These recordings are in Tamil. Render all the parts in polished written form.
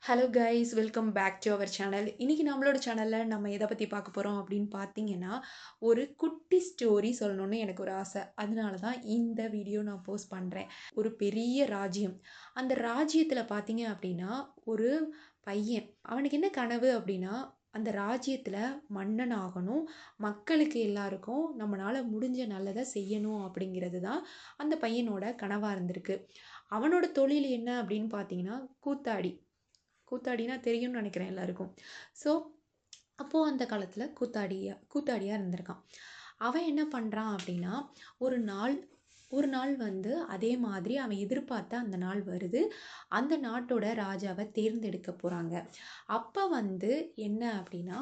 Hello guys, welcome back to our channel. இன்னைக்கு நம்மளோட சேனலில் நம்ம எதை பற்றி பார்க்க போகிறோம் அப்படின்னு பார்த்தீங்கன்னா, ஒரு குட்டி ஸ்டோரி சொல்லணும்னு எனக்கு ஒரு ஆசை. அதனால தான் இந்த வீடியோ நான் போஸ்ட் பண்ணுறேன். ஒரு பெரிய ராஜ்யம். அந்த ராஜ்யத்தில் பார்த்தீங்க அப்படின்னா, ஒரு பையன் அவனுக்கு என்ன கனவு அப்படின்னா, அந்த ராஜ்யத்தில் மன்னன் ஆகணும், மக்களுக்கு எல்லாருக்கும் நம்மளால் முடிஞ்ச நல்லதை செய்யணும் அப்படிங்கிறது தான் அந்த பையனோட கனவாக இருந்திருக்கு. அவனோட தொழில் என்ன அப்படின்னு பார்த்தீங்கன்னா, கூத்தாடி. கூத்தாடினா தெரியும்னு நினைக்கிறேன் எல்லாருக்கும். ஸோ அப்போது அந்த காலத்தில் கூத்தாடியாக இருந்திருக்கான். அவன் என்ன பண்ணுறான் அப்படின்னா, ஒரு நாள் ஒரு நாள் வந்து அதே மாதிரி அவன் எதிர்பார்த்த அந்த நாள் வருது. அந்த நாட்டோட ராஜாவை தேர்ந்தெடுக்க போகிறாங்க. அப்போ வந்து என்ன அப்படின்னா,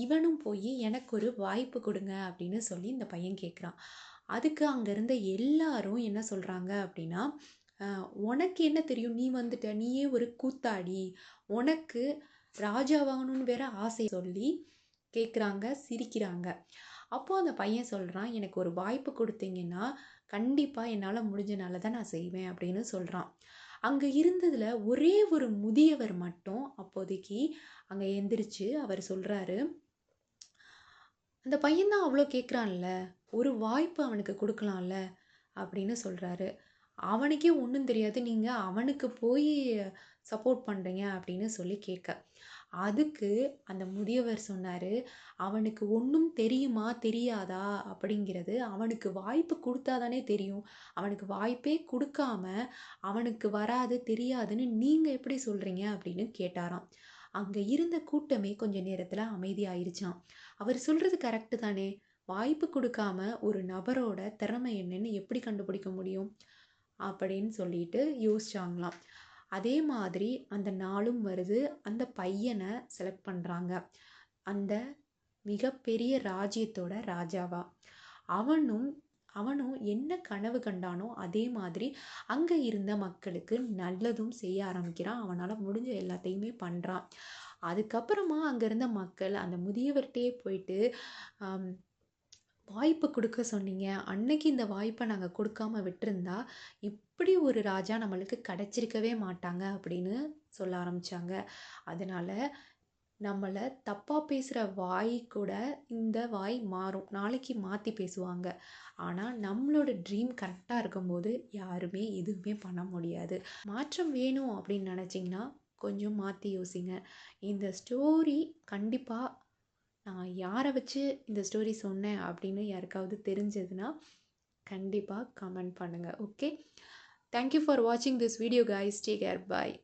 இவனும் போய் எனக்கு ஒரு வாய்ப்பு கொடுங்க அப்படின்னு சொல்லி இந்த பையன் கேட்குறான். அதுக்கு அங்கே இருந்த எல்லாரும் என்ன சொல்கிறாங்க அப்படின்னா, உனக்கு என்ன தெரியும், நீ வந்துட்ட, நீயே ஒரு கூத்தாடி, உனக்கு ராஜாவாகணும்னு வேற ஆசை சொல்லி கேட்குறாங்க, சிரிக்கிறாங்க. அப்போ அந்த பையன் சொல்கிறான், எனக்கு ஒரு வாய்ப்பு கொடுத்தீங்கன்னா கண்டிப்பாக என்னால் முடிஞ்ச நல்லதை நான் செய்வேன் அப்படின்னு சொல்கிறான். அங்கே இருந்ததில் ஒரே ஒரு முதியவர் மட்டும் அப்போதைக்கு அங்கே எந்திரிச்சு அவர் சொல்கிறாரு, அந்த பையன் தான் அவ்வளோ கேட்குறான்ல, ஒரு வாய்ப்பு அவனுக்கு கொடுக்கலாம்ல அப்படின்னு சொல்கிறாரு. அவனுக்கே ஒன்றும் தெரியாது, நீங்கள் அவனுக்கு போய் சப்போர்ட் பண்ணுறீங்க அப்படின்னு சொல்லி கேட்க. அதுக்கு அந்த முதியவர் சொன்னார், அவனுக்கு ஒன்றும் தெரியுமா தெரியாதா அப்படிங்கிறது அவனுக்கு வாய்ப்பு கொடுத்தா தானே தெரியும். அவனுக்கு வாய்ப்பே கொடுக்காம அவனுக்கு வராது தெரியாதுன்னு நீங்கள் எப்படி சொல்கிறீங்க அப்படின்னு கேட்டாராம். அங்கே இருந்த கூட்டமே கொஞ்ச நேரத்தில் அமைதியாயிருச்சான். அவர் சொல்கிறது கரெக்டு தானே, வாய்ப்பு கொடுக்காம ஒரு நபரோட திறமை என்னன்னு எப்படி கண்டுபிடிக்க முடியும் அப்படின்னு சொல்லிட்டு யோசிச்சாங்களாம். அதே மாதிரி அந்த நாளும் வருது. அந்த பையனை செலக்ட் பண்ணுறாங்க அந்த மிகப்பெரிய ராஜ்யத்தோட ராஜாவா. அவனும் அவனும் என்ன கனவு கண்டானோ அதே மாதிரி அங்கே இருந்த மக்களுக்கு நல்லதும் செய்ய ஆரம்பிக்கிறான். அவனால் முடிஞ்ச எல்லாத்தையுமே பண்ணுறான். அதுக்கப்புறமா அங்கே இருந்த மக்கள் அந்த முதியவர்கிட்டே போயிட்டு, வாய்ப்பு கொடுக்க சொன்னீங்க, அன்னைக்கு இந்த வாய்ப்பை நாங்கள் கொடுக்காம விட்டிருந்தா இப்படி ஒரு ராஜா நம்மளுக்கு கிடைச்சிருக்கவே மாட்டாங்க அப்படின்னு சொல்ல ஆரம்பித்தாங்க. அதனால் நம்மளை தப்பாக பேசுகிற வாய் கூட இந்த வாய் மாறும், நாளைக்கு மாற்றி பேசுவாங்க. ஆனால் நம்மளோட ட்ரீம் கரெக்டாக இருக்கும்போது யாருமே எதுவுமே பண்ண முடியாது. மாற்றம் வேணும் அப்படின்னு நினச்சிங்கன்னா கொஞ்சம் மாற்றி யோசிங்க. இந்த ஸ்டோரி கண்டிப்பாக நான் யாரை வச்சு இந்த ஸ்டோரி சொன்னேன் அப்படின்னு யாருக்காவது தெரிஞ்சதுன்னா கண்டிப்பாக கமெண்ட் பண்ணுங்கள். ஓகே, தேங்க்யூ ஃபார் வாட்சிங் this video guys. Take care, bye.